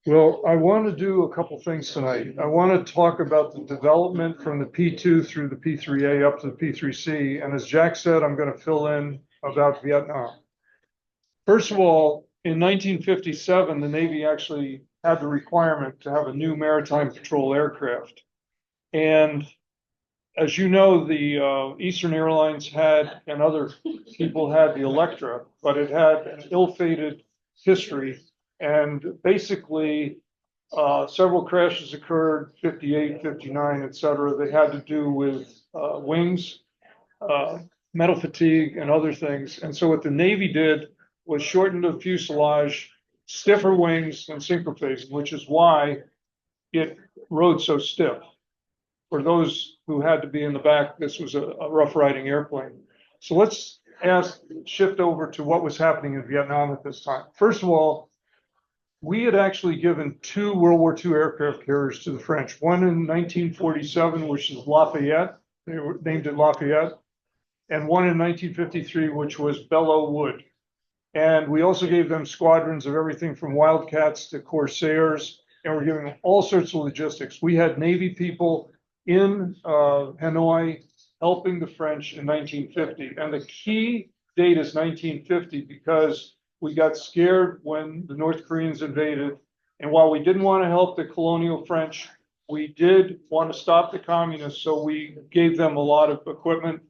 Well, I want to do a couple things tonight. I want to talk about the development from the P2 through the P3A up to the P3C. And as Jack said, I'm going to fill in about Vietnam. First of all, in 1957, the Navy actually had the requirement to have a new maritime patrol aircraft. And as you know, the Eastern Airlines had, and other people had the Electra, but it had an ill-fated history. And basically, several crashes occurred, 58, 59, et cetera. They had to do with wings, uh, metal fatigue, and other things. And so what the Navy did was shorten the fuselage, stiffer wings, and synchrophase, which is why it rode so stiff. For those who had to be in the back, this was a rough riding airplane. So let's shift over to what was happening in Vietnam at this time. First of all, we had actually given two World War II aircraft carriers to the French, one in 1947, which is Lafayette, they were named it Lafayette, and one in 1953, which was Belleau Wood. And we also gave them squadrons of everything from Wildcats to Corsairs, and we're giving them all sorts of logistics. We had Navy people in Hanoi helping the French in 1950. And the key date is 1950 because we got scared when the North Koreans invaded. And while we didn't want to help the colonial French, we did want to stop the communists. So we gave them a lot of equipment.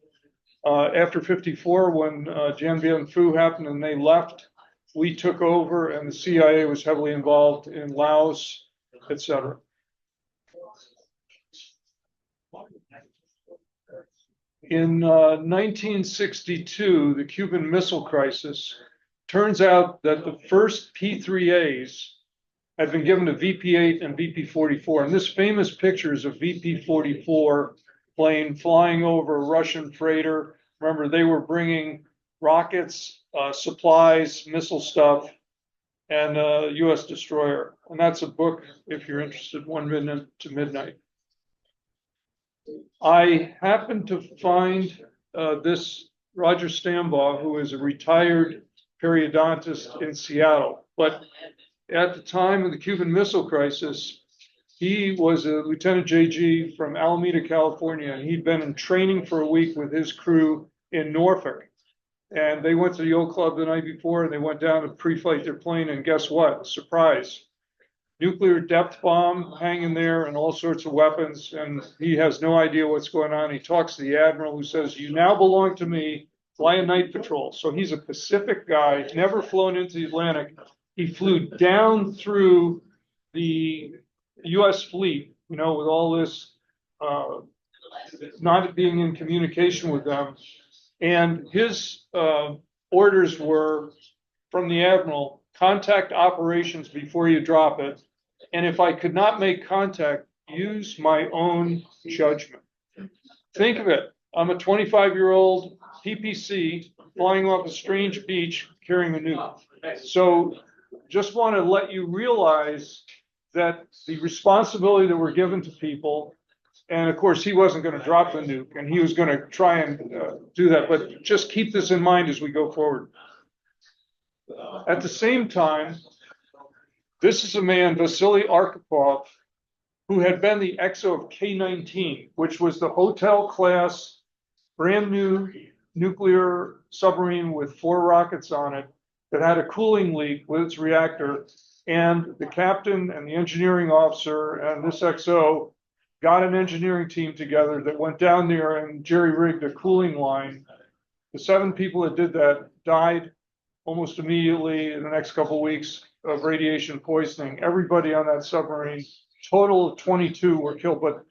After 54, when Dien Bien Phu happened and they left, we took over, and the CIA was heavily involved in Laos, et cetera. In 1962, the Cuban Missile Crisis, turns out that the first P3As had been given to VP-8 and VP-44. And this famous picture is of VP-44 plane flying over a Russian freighter. Remember, they were bringing rockets, supplies, missile stuff, and a US destroyer. And that's a book, if you're interested, 1 Minute to Midnight. I happened to find this Roger Stambaugh, who is a retired periodontist in Seattle. But at the time of the Cuban Missile Crisis, he was a Lieutenant JG from Alameda, California, and he'd been in training for a week with his crew in Norfolk. And they went to the yacht club the night before, and they went down to pre-flight their plane, and guess what? Surprise. Nuclear depth bomb hanging there and all sorts of weapons, and he has no idea what's going on. He talks to the admiral, who says, "You now belong to me, fly a night patrol." So he's a Pacific guy, never flown into the Atlantic. He flew down through the US fleet, with all this not being in communication with them. And his orders were from the admiral: contact operations before you drop it. And if I could not make contact, use my own judgment. Think of it. I'm a 25-year-old PPC flying off a strange beach carrying a nuke. So just want to let you realize that the responsibility that we're given to people, and of course, he wasn't going to drop the nuke, and he was going to try and do that. But just keep this in mind as we go forward. At the same time, this is a man, Vasily Arkhipov, who had been the XO of K-19, which was the hotel class, brand new nuclear submarine with 4 rockets on it that had a cooling leak with its reactor. And the captain and the engineering officer and this XO got an engineering team together that went down there and jerry-rigged a cooling line. The 7 people that did that died almost immediately in the next couple of weeks of radiation poisoning. Everybody on that submarine, total of 22 were killed, but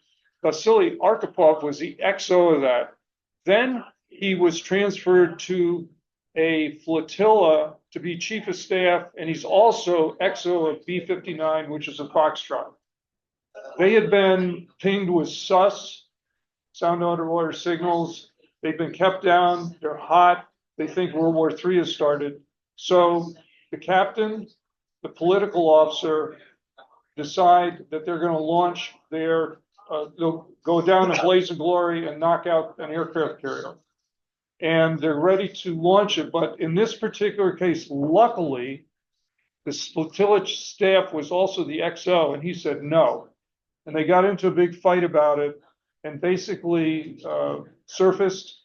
Vasily Arkhipov was the XO of that. Then he was transferred to a flotilla to be chief of staff, and he's also XO of B-59, which is a Foxtrot. They had been pinged with SUS, sound underwater signals. They've been kept down. They're hot. They think World War III has started. So the captain, the political officer decide that they're going to launch they'll go down a blaze of glory and knock out an aircraft carrier. And they're ready to launch it. But in this particular case, luckily, The flotilla staff was also the XO, and he said no. And they got into a big fight about it, and basically surfaced.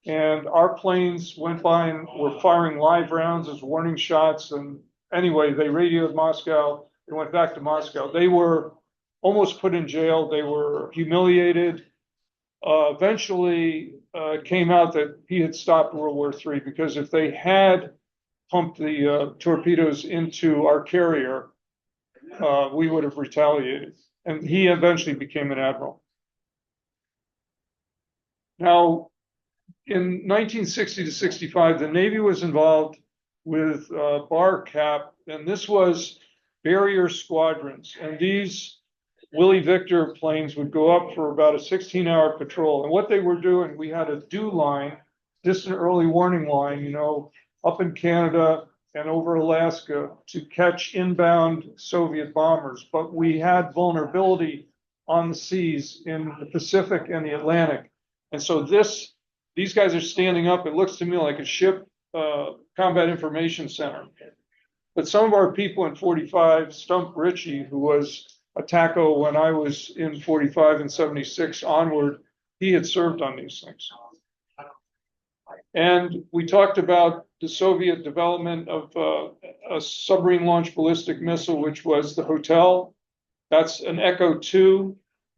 And our planes went by and were firing live rounds as warning shots. And anyway, they radioed Moscow. They went back to Moscow. They were almost put in jail. They were humiliated. Eventually, it came out that he had stopped World War III, because if they had pumped the torpedoes into our carrier, we would have retaliated. And he eventually became an admiral. Now, in 1960 to 65, the Navy was involved with bar cap, and this was barrier squadrons. And these Willie Victor planes would go up for about a 16-hour patrol. And what they were doing, we had a DEW line, distant early warning line, you know, up in Canada and over Alaska to catch inbound Soviet bombers. But we had vulnerability on the seas in the Pacific and the Atlantic. And so these guys are standing up. It looks to me like a ship combat information center. But some of our people in 45, Stump Ritchie, who was a TACO when I was in 45 and 76 onward, he had served on these things. And we talked about the Soviet development of a submarine launched ballistic missile, which was the Hotel. That's an Echo 2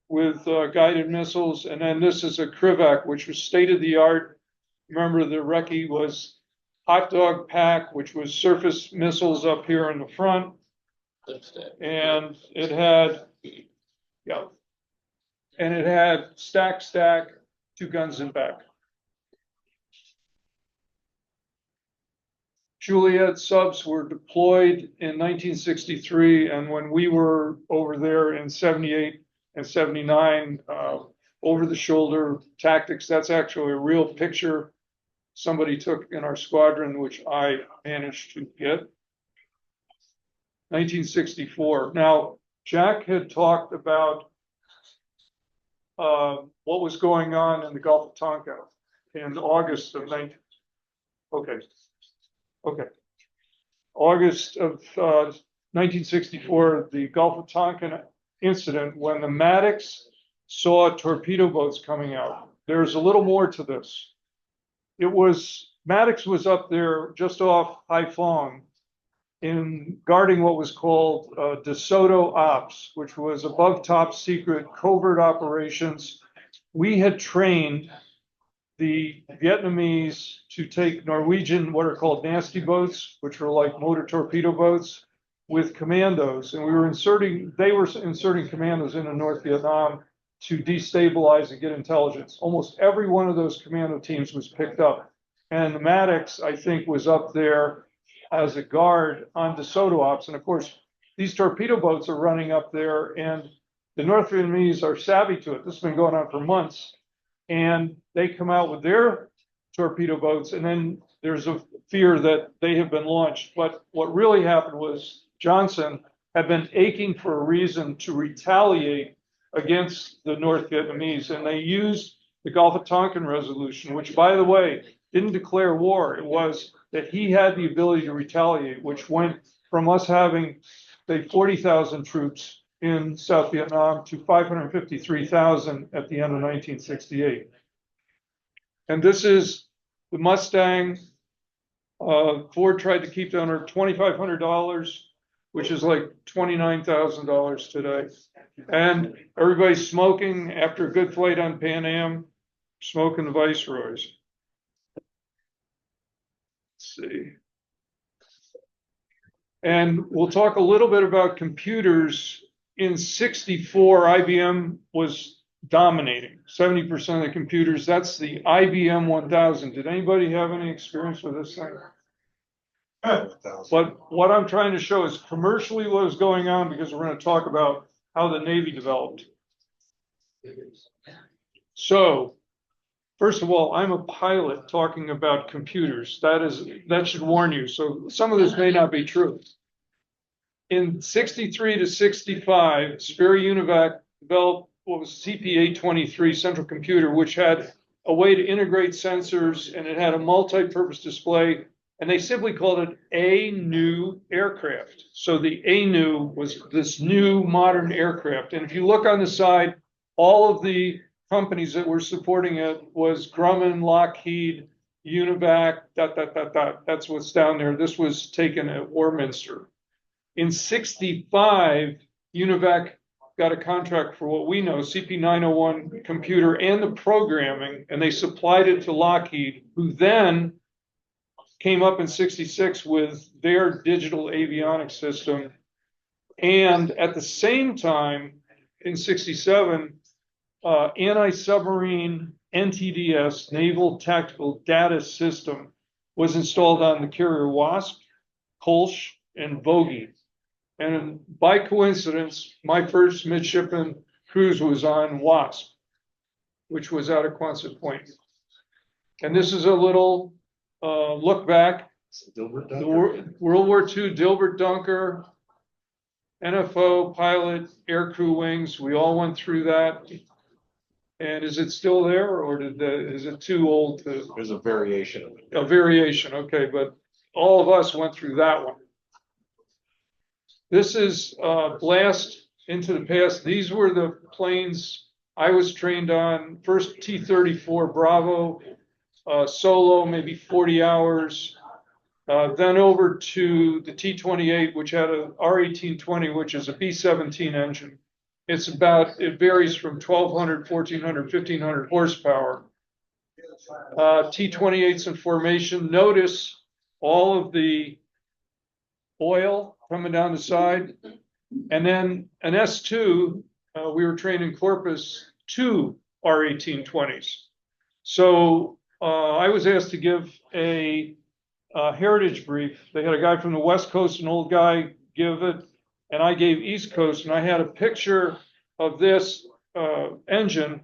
with guided missiles. And then this is a Krivak, which was state of the art. Remember, the Recce was Hot Dog Pack, which was surface missiles up here in the front. And it had, stack, 2 guns in back. Juliet subs were deployed in 1963, and when we were over there in 78 and 79, over the shoulder tactics, that's actually a real picture somebody took in our squadron, which I managed to get. 1964. Now, Jack had talked about what was going on in the Gulf of Tonkin in August of August of 1964, the Gulf of Tonkin incident, when the Maddox saw torpedo boats coming out. There's a little more to this. Maddox was up there just off Haiphong in guarding what was called DeSoto Ops, which was above top secret covert operations. We had trained the Vietnamese to take Norwegian, what are called nasty boats, which were like motor torpedo boats, with commandos. And they were inserting commandos into North Vietnam to destabilize and get intelligence. Almost every one of those commando teams was picked up. And the Maddox, I think, was up there as a guard on DeSoto Ops. And of course, these torpedo boats are running up there, and the North Vietnamese are savvy to it. This has been going on for months. And they come out with their torpedo boats, and then there's a fear that they have been launched. But what really happened was Johnson had been aching for a reason to retaliate against the North Vietnamese, and they used the Gulf of Tonkin resolution, which, by the way, didn't declare war. It was that he had the ability to retaliate, which went from us having, say, 40,000 troops in South Vietnam to 553,000 at the end of 1968. And this is the Mustang. Ford tried to keep down her $2,500, which is like $29,000 today. And everybody's smoking after a good flight on Pan Am, smoking the Viceroys. Let's see. And we'll talk a little bit about computers. In 64, IBM was dominating 70% of the computers. That's the IBM 1000. Did anybody have any experience with this thing? But what I'm trying to show is commercially what is going on, because we're going to talk about how the Navy developed. So, first of all, I'm a pilot talking about computers. That should warn you. So some of this may not be true. In 63 to 65, Sperry Univac developed what was CP823 central computer, which had a way to integrate sensors, and it had a multi-purpose display And they simply called it a new aircraft. So the ANU was this new modern aircraft. And if you look on the side, all of the companies that were supporting it was Grumman, Lockheed, Univac, That's what's down there. This was taken at Warminster. In 65, Univac got a contract for what we know, CP901 computer and the programming, and they supplied it to Lockheed, who then came up in 66 with their digital avionics system. And at the same time, in 67, anti-submarine NTDS, Naval Tactical Data System, was installed on the carrier Wasp, Kolsch, and Vogie. And by coincidence, my first midshipman cruise was on Wasp, which was out of Quonset Point. And this is a little look back. World War II, Dilbert Dunker, NFO, pilot, aircrew wings. We all went through that. And is it still there, or is it too old to? There's a variation of it. A variation, okay, but all of us went through that one. This is blast into the past. These were the planes I was trained on. First T-34 Bravo, solo, maybe 40 hours. Then over to the T-28, which had a R-1820, which is a B-17 engine. It varies from 1,200, 1,400, 1,500 horsepower. T-28s in formation. Notice all of the oil coming down the side. And then an S2, we were trained in Corpus, 2 R-1820s. So I was asked to give a heritage brief. They had a guy from the West Coast, an old guy, give it, and I gave East Coast, and I had a picture of this engine,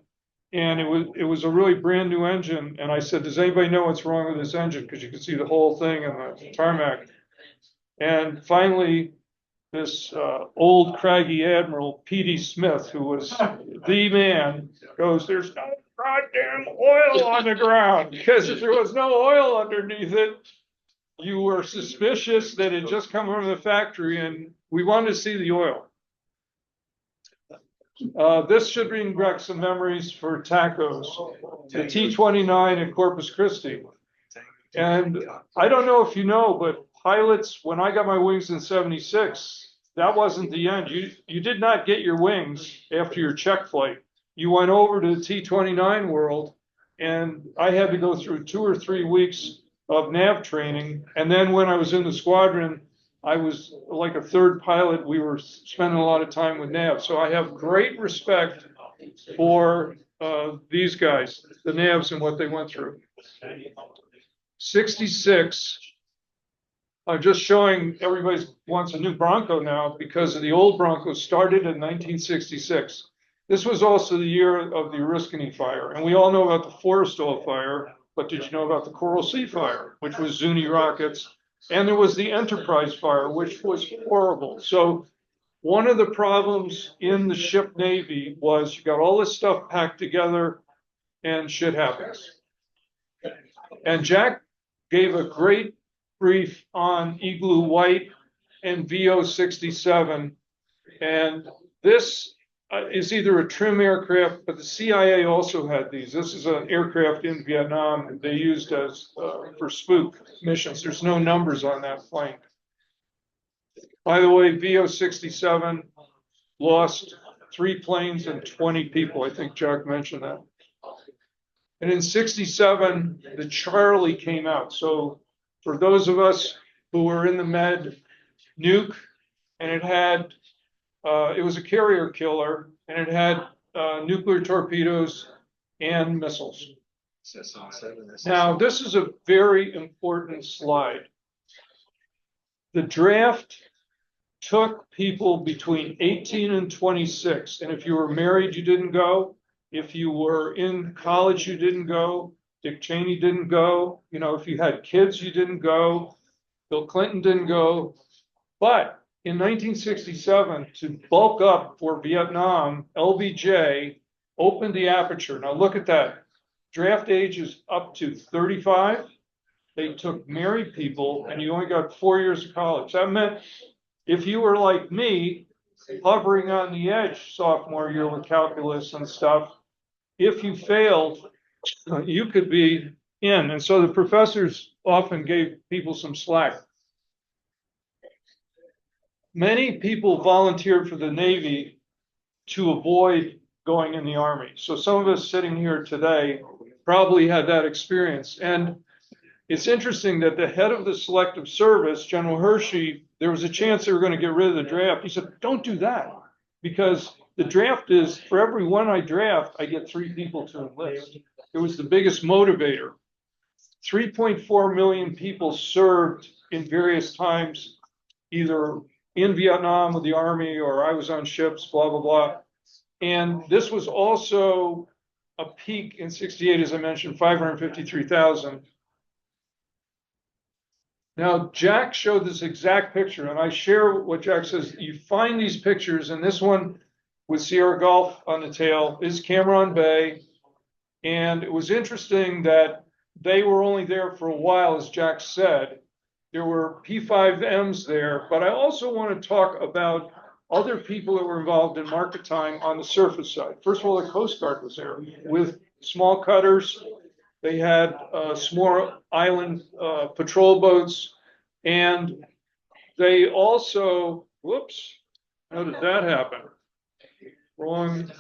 and it was a really brand new engine. And I said, does anybody know what's wrong with this engine? Because you can see the whole thing in the tarmac. And finally, this old craggy admiral, P.D. Smith, who was the man, goes, there's no goddamn oil on the ground, because if there was no oil underneath it, you were suspicious that it just come from the factory, and we wanted to see the oil. This should bring back some memories for tacos, the T-29 in Corpus Christi. And I don't know if you know, but pilots, when I got my wings in 76, that wasn't the end. You did not get your wings after your check flight. You went over to the T-29 world, and I had to go through 2 or 3 weeks of nav training. And then when I was in the squadron, I was like a third pilot. We were spending a lot of time with nav. So I have great respect for these guys, the navs, and what they went through. 66, I'm just showing everybody wants a new Bronco now because the old Bronco started in 1966. This was also the year of the Oriskany fire. And we all know about the Forrestal fire, but did you know about the Coral Sea fire, which was Zuni rockets? And there was the Enterprise fire, which was horrible. So one of the problems in the ship Navy was you got all this stuff packed together and shit happens. And Jack gave a great brief on Igloo White and VO-67. And this is either a trim aircraft, but the CIA also had these. This is an aircraft in Vietnam they used as for spook missions. There's no numbers on that plane. By the way, VO-67 lost 3 planes and 20 people. I think Jack mentioned that. And in 67, the Charlie came out. So for those of us who were in the Med, nuke, and it was a carrier killer, and it had nuclear torpedoes and missiles. Now, this is a very important slide. The draft took people between 18 and 26. And if you were married, you didn't go. If you were in college, you didn't go. Dick Cheney didn't go. You know, if you had kids, you didn't go. Bill Clinton didn't go. But in 1967, to bulk up for Vietnam, LBJ opened the aperture. Now look at that. Draft age is up to 35. they took married people, and you only got 4 years of college. That meant if you were like me, hovering on the edge sophomore year with calculus and stuff, if you failed, you could be in. And so the professors often gave people some slack. Many people volunteered for the Navy to avoid going in the Army. So some of us sitting here today probably had that experience. And it's interesting that the head of the Selective Service, General Hershey, there was a chance they were going to get rid of the draft. He said, don't do that, because the draft is, for every one I draft, I get 3 people to enlist. It was the biggest motivator. 3.4 million people served in various times, either in Vietnam with the Army, or I was on ships, blah, blah, blah. And this was also a peak in 68, as I mentioned, 553,000. Now, Jack showed this exact picture, and I share what Jack says. You find these pictures, and this one with Sierra Gulf on the tail is Cameron Bay. And it was interesting that they were only there for a while, as Jack said. There were P5Ms there, but I also want to talk about other people that were involved in market time on the surface side. First of all, the Coast Guard was there with small cutters. They had small island patrol boats, and they also, whoops, how did that happen? Wrong.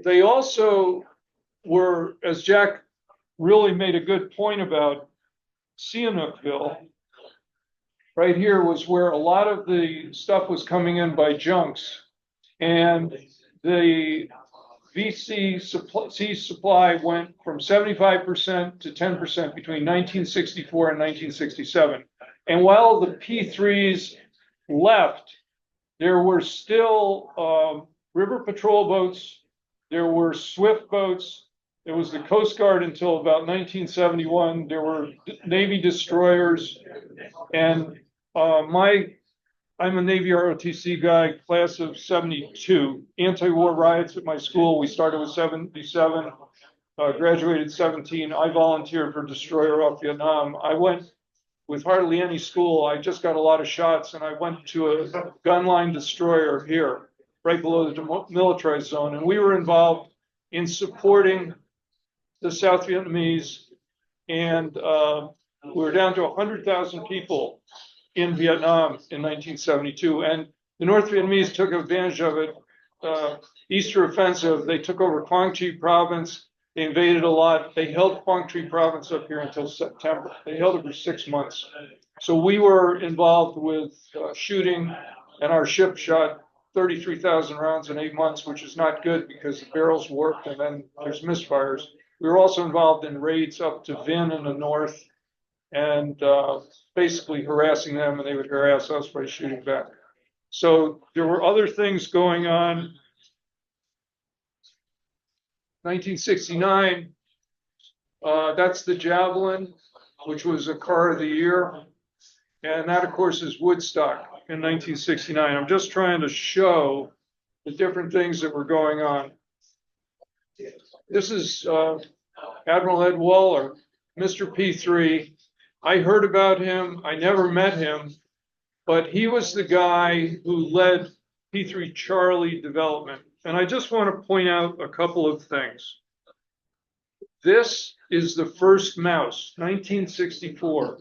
They also were, as Jack really made a good point about, Sihanoukville, right here was where a lot of the stuff was coming in by junks, and the VC supply went from 75% to 10% between 1964 and 1967. And while the P3s left, there were still river patrol boats, there were swift boats, there was the Coast Guard until about 1971, there were Navy destroyers, and I'm a Navy ROTC guy, class of 72. Anti-war riots at my school, we started with 77, graduated 17. I volunteered for destroyer off Vietnam. I went with hardly any school. I just got a lot of shots, and I went to a gunline destroyer here, right below the demilitarized zone. And we were involved in supporting the South Vietnamese, and we were down to 100,000 people in Vietnam in 1972, and the North Vietnamese took advantage of it. Easter offensive, they took over Quang Tri province, they invaded a lot, they held Quang Tri province up here until September. They held it for 6 months. So we were involved with shooting, and our ship shot 33,000 rounds in 8 months, which is not good because the barrels warped and then there's misfires. We were also involved in raids up to Vinh in the north, and basically harassing them, and they would harass us by shooting back. So there were other things going on. 1969, that's the Javelin, which was a car of the year. And that, of course, is Woodstock in 1969. I'm just trying to show the different things that were going on. This is Admiral Ed Waller, Mr. P3. I heard about him. I never met him, but he was the guy who led P3 Charlie development. And I just want to point out a couple of things. This is the first mouse, 1964.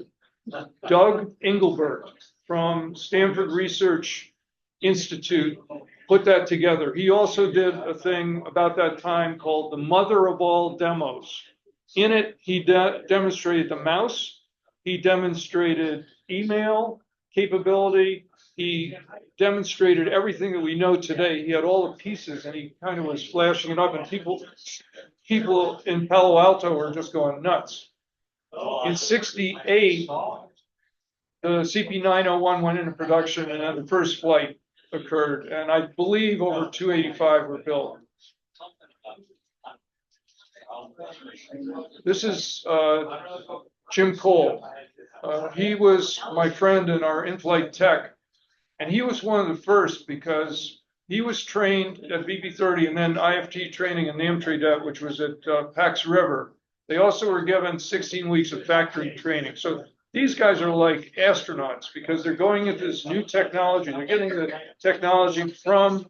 Doug Engelbert from Stanford Research Institute put that together. He also did a thing about that time called the mother of all demos. In it, he demonstrated the mouse. He demonstrated email capability. He demonstrated everything that we know today. He had all the pieces, and he kind of was flashing it up, and people in Palo Alto were just going nuts. In 68, the CP901 went into production, and then the first flight occurred, and I believe over 285 were built. This is Jim Cole. He was my friend in our in-flight tech, and he was one of the first because he was trained at BB-30 and then IFT training in Namtredet, which was at Pax River. They also were given 16 weeks of factory training. So these guys are like astronauts because they're going into this new technology. They're getting the technology from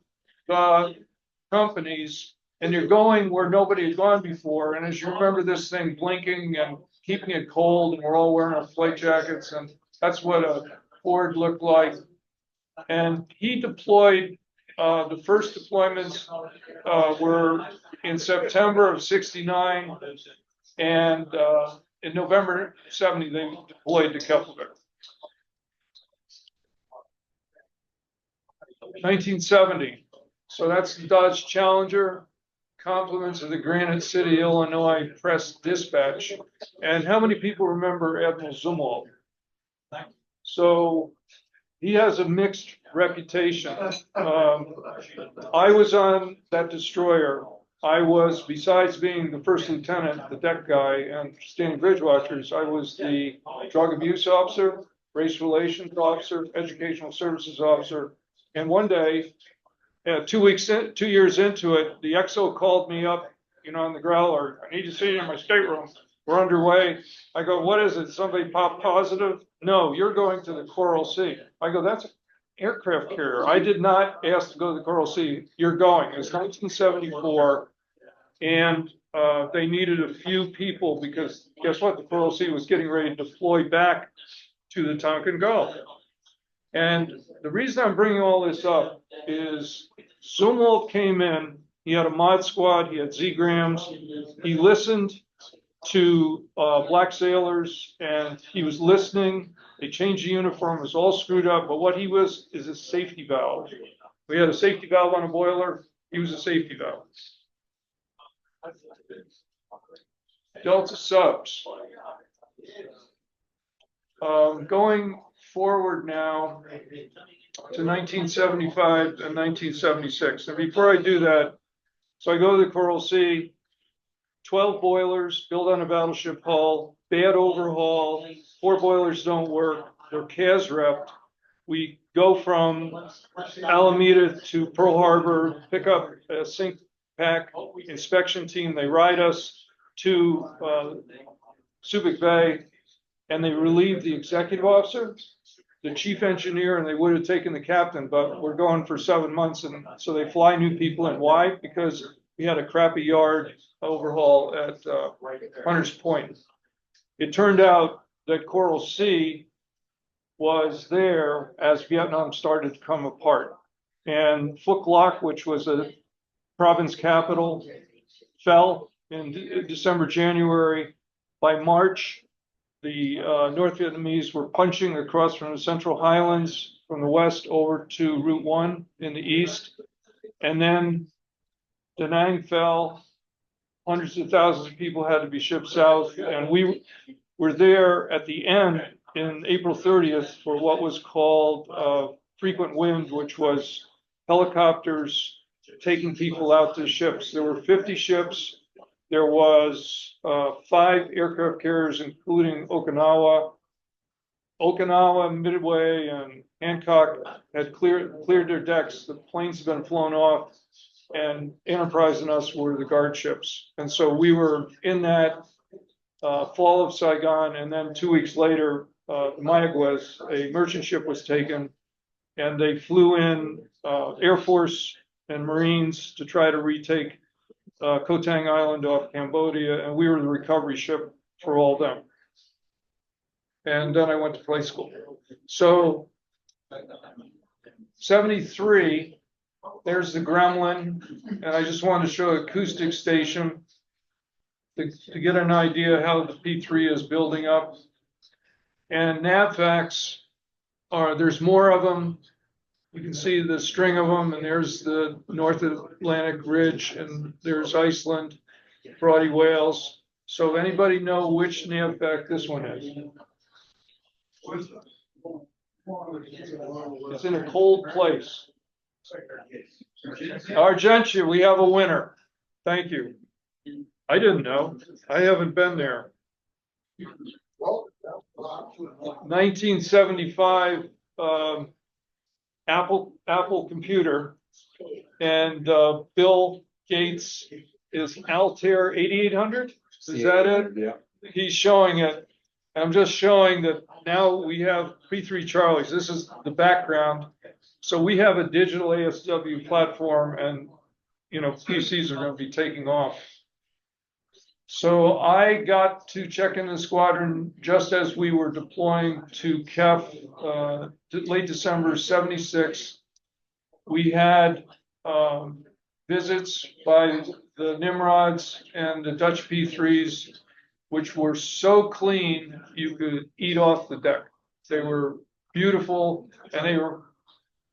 the companies, and you're going where nobody had gone before. And as you remember, this thing blinking and keeping it cold, and we're all wearing our flight jackets, and that's what a Ford looked like. And he deployed, the first deployments were in September of '69, and in November '70, they deployed to Keflavik. 1970. So that's the Dodge Challenger. Compliments of the Granite City, Illinois Press Dispatch. And how many people remember Admiral Zumwalt? So he has a mixed reputation. I was on that destroyer. I was, besides being the first lieutenant, the deck guy, and standing bridge watchers, I was the drug abuse officer, race relations officer, educational services officer. And one day, 2 years into it, the XO called me up, on the growler. I need to see you in my stateroom. We're underway. I go, what is it? Somebody pop positive? No, you're going to the Coral Sea. I go, that's an aircraft carrier. I did not ask to go to the Coral Sea. You're going. It's 1974, and they needed a few people because guess what? The Coral Sea was getting ready to deploy back to the Tonkin Gulf. And the reason I'm bringing all this up is Zumwalt came in. He had a mod squad. He had Z-grams. He listened to black sailors, and he was listening. They changed the uniform. It was all screwed up. But what he was is a safety valve. We had a safety valve on a boiler. He was a safety valve. Delta subs. Going forward now to 1975 and 1976. And before I do that, so I go to the Coral Sea, 12 boilers built on a battleship hull, bad overhaul, 4 boilers don't work, they're CAS-repped. We go from Alameda to Pearl Harbor, pick up a sink pack inspection team, they ride us to Subic Bay, and they relieve the executive officer, the chief engineer, and they would have taken the captain, but we're going for 7 months, and so they fly new people in. Why? Because we had a crappy yard overhaul at Hunters Point. It turned out that Coral Sea was there as Vietnam started to come apart. And Phuoc Loc, which was a province capital, fell in December, January. By March, the North Vietnamese were punching across from the Central Highlands from the west over to Route 1 in the east. And then Da Nang fell. Hundreds of thousands of people had to be shipped south. And we were there at the end in April 30th for what was called frequent wind, which was helicopters taking people out to ships. There were 50 ships. There was 5 aircraft carriers, including Okinawa. Okinawa, Midway, and Hancock had cleared their decks. The planes had been flown off, and Enterprise and us were the guard ships. And so we were in that fall of Saigon, and then 2 weeks later, Mayaguez, a merchant ship, was taken, and they flew in Air Force and Marines to try to retake Koh Tang Island off Cambodia, and we were the recovery ship for all of them. And then I went to flight school. So 73, there's the Gremlin, and I just wanted to show acoustic station to get an idea how the P3 is building up. And NAVFACs there's more of them. You can see the string of them, and there's the North Atlantic Ridge, and there's Iceland, Broady Whales. So anybody know which NAVFAC this one is? It's in a cold place. Argentia, we have a winner. Thank you. I didn't know. I haven't been there. 1975, Apple computer, And Bill Gates is Altair 8800. Is that it? Yeah. He's showing it. I'm just showing that now we have P3 Charlies. This is the background. So we have a digital ASW platform, and PCs are going to be taking off. So I got to check in the squadron just as we were deploying to KEF, late December '76. We had visits by the Nimrods and the Dutch P3s, which were so clean you could eat off the deck. They were beautiful, and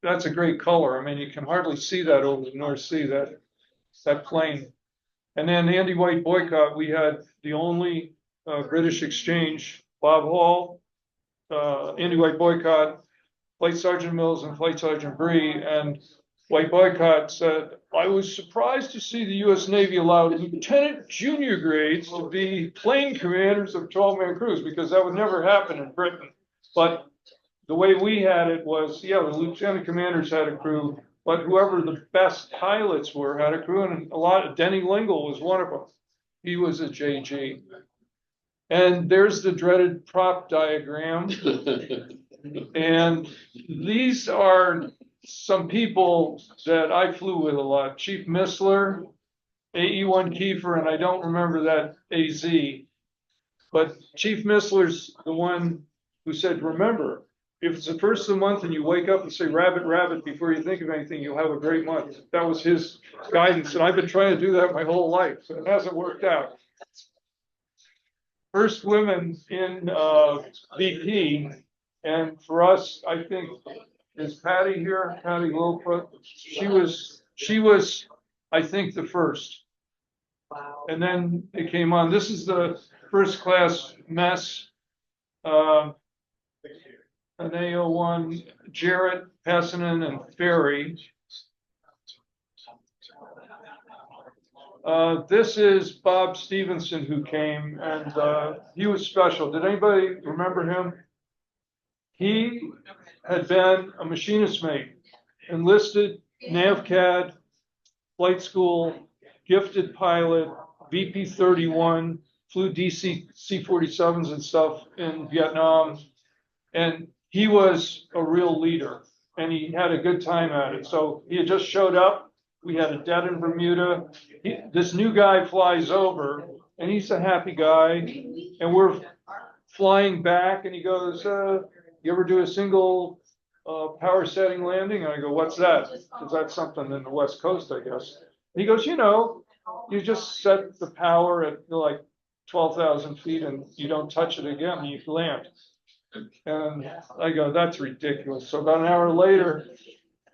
that's a great color. I mean, you can hardly see that over the North Sea, that plane. And then Andy White boycott, we had the only British exchange, Bob Hall, Andy White boycott, Flight Sergeant Mills and Flight Sergeant Bree, and White boycott said, I was surprised to see the U.S. Navy allow lieutenant junior grades to be plane commanders of 12-man crews, because that would never happen in Britain. But the way we had it was, yeah, the lieutenant commanders had a crew, but whoever the best pilots were had a crew, and Denny Lingle was one of them. He was a JG. And there's the dreaded prop diagram. And these are some people that I flew with a lot. Chief Missler, AE1 Kiefer, and I don't remember that AZ. But Chief Missler's the one who said, remember, if it's the first of the month and you wake up and say rabbit, rabbit before you think of anything, you'll have a great month. That was his guidance. And I've been trying to do that my whole life, so it hasn't worked out. First women in VP, and for us, I think, is Patty here, Patty Lillfoot. She was, I think, the first. Wow. And then it came on. This is the first class mess. An AO1, Jarrett, Passanen, and Ferry. This is Bob Stevenson who came, and he was special. Did anybody remember him? He had been a machinist mate, enlisted, NAVCAD, flight school, gifted pilot, VP 31, flew DC C-47s and stuff in Vietnam. And he was a real leader, and he had a good time at it. So he had just showed up. We had a debt in Bermuda. This new guy flies over, and he's a happy guy. And we're flying back, and he goes, you ever do a single power setting landing? And I go, what's that? Because that's something in the West Coast, I guess. And he goes, you just set the power at like 12,000 feet, and you don't touch it again, and you land. And I go, that's ridiculous. So about an hour later,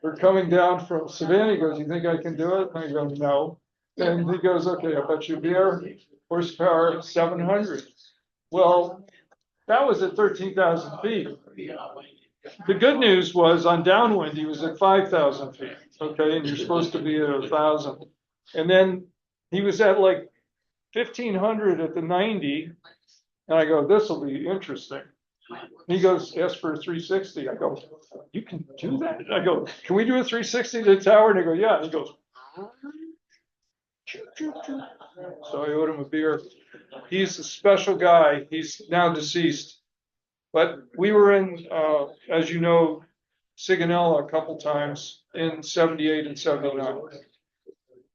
we're coming down from Savannah. He goes, you think I can do it? And I go, no. And he goes, okay, I'll bet you beer, horsepower 700. Well, that was at 13,000 feet. The good news was on downwind, he was at 5,000 feet. Okay, and you're supposed to be at 1,000. And then he was at like 1,500 at the 90. And I go, this will be interesting. He goes, ask for a 360. I go, you can do that? I go, can we do a 360 to the tower? And I go, yeah. And he goes, so I owed him a beer. He's a special guy. He's now deceased. But we were in, as you know, Sigonella a couple times in 78 and 79.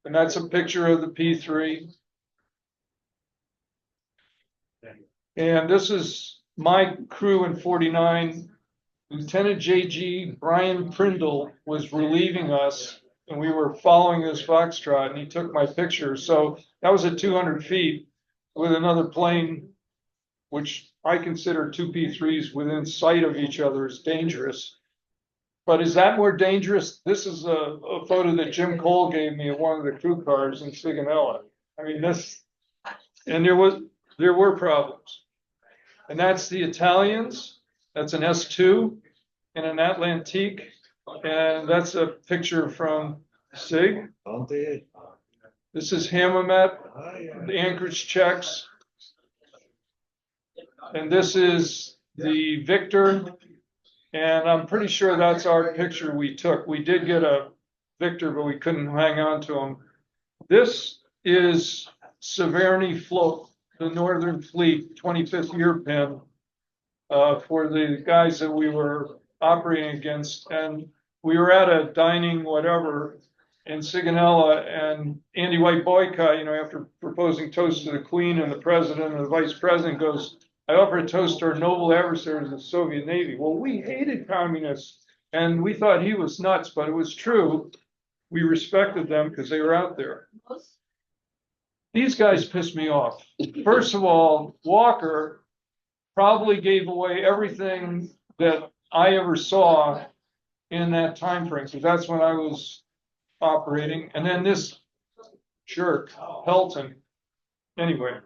And that's a picture of the P3. And this is my crew in 49. Lieutenant JG Brian Prindle was relieving us, and we were following his Foxtrot, and he took my picture. So that was at 200 feet with another plane, which I consider two P3s within sight of each other is dangerous. But is that more dangerous? This is a photo that Jim Cole gave me of one of the crew cars in Sigonella. I mean, and there were problems. And that's the Italians. That's an S2 and an Atlantique. And that's a picture from SIG. This is Hammamet, the Anchorage checks. And this is the Victor. And I'm pretty sure that's our picture we took. We did get a Victor, but we couldn't hang on to him. This is Severny Float, the Northern Fleet 25th year pin for the guys that we were operating against. And we were at a dining whatever in Sigonella, and Andy White boycott, after proposing toast to the Queen and the President and the Vice President, goes, I offer a toast to our noble adversaries, the Soviet Navy. Well, we hated communists, and we thought he was nuts, but it was true. We respected them because they were out there. These guys pissed me off. First of all, Walker probably gave away everything that I ever saw in that time frame, because that's when I was operating. And then this jerk, Pelton. Anyway,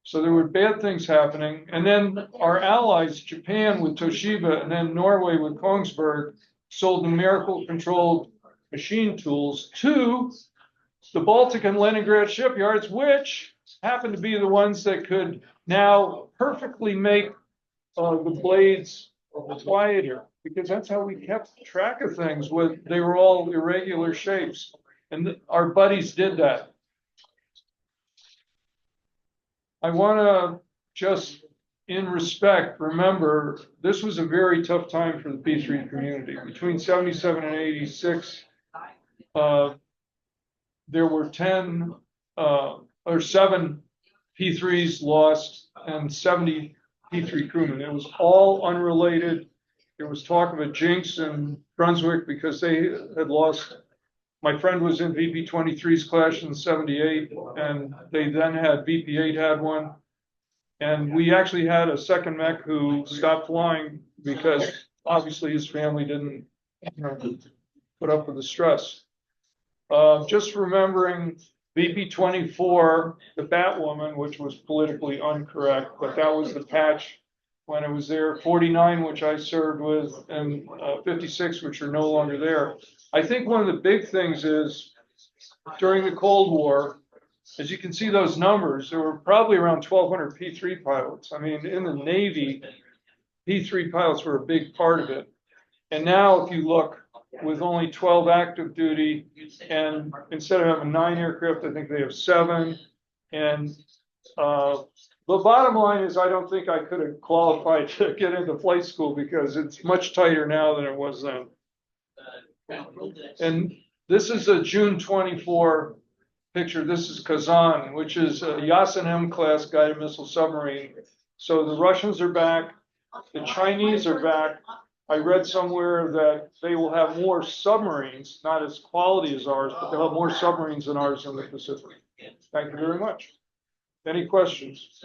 so there were bad things happening. And then our allies, Japan with Toshiba, and then Norway with Kongsberg, sold numerical controlled machine tools to the Baltic and Leningrad shipyards, which happened to be the ones that could now perfectly make the blades quieter, because that's how we kept track of things. They were all irregular shapes, and our buddies did that. I want to just, in respect, remember this was a very tough time for the P3 community. Between 77 and 86, there were 7 P3s lost and 70 P3 crewmen. It was all unrelated. There was talk of a jinx in Brunswick because they had lost. My friend was in VP-23's clash in 78, and they then had VP-8 had one. And we actually had a second mech who stopped flying because obviously his family didn't put up with the stress. Just remembering VP-24, the Batwoman, which was politically incorrect, but that was the patch when it was there. 49, which I served with, and 56, which are no longer there. I think one of the big things is during the Cold War, as you can see those numbers, there were probably around 1,200 P3 pilots. I mean, in the Navy, P3 pilots were a big part of it. And now if you look, with only 12 active duty, and instead of having 9 aircraft, I think they have 7. And the bottom line is I don't think I could have qualified to get into flight school because it's much tighter now than it was then. And this is a June 24 picture. This is Kazan, which is a Yasin M-class guided missile submarine. So the Russians are back. The Chinese are back. I read somewhere that they will have more submarines, not as quality as ours, but they'll have more submarines than ours in the Pacific. Thank you very much. Any questions?